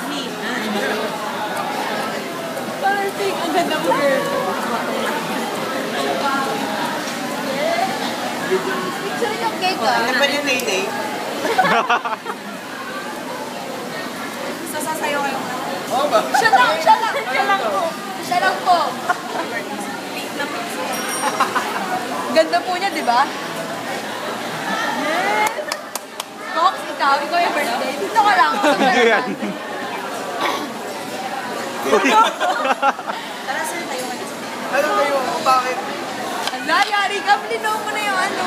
Me. Perfect. Ang ganda mo, girl. Picture yung cake, ah. Ano ba yung Nene? Sasasayaw kayo. Oo ba? Siya lang po. Ganda po niya, di ba? Yes! Cox, ikaw yung birthday. Dito ka lang. Yan. Tara, sir, tayo ka na. Ano kayo? Bakit? Ala, yari ka. Linaw mo na yung ano.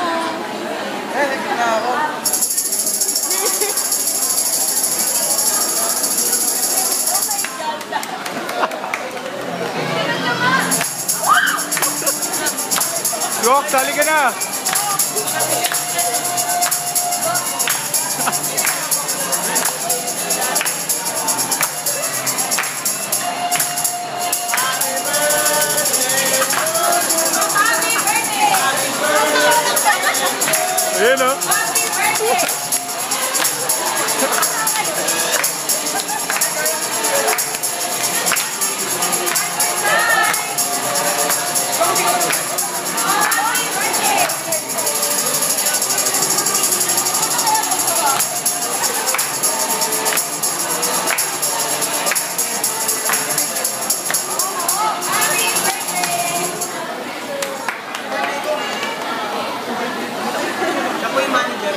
Hindi na ako. Rock, sali ka na! Ayan o. Siya po yung manager.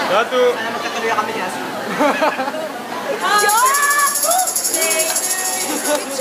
Datu. Sana magkatuloy kami ni Asli. Picture mo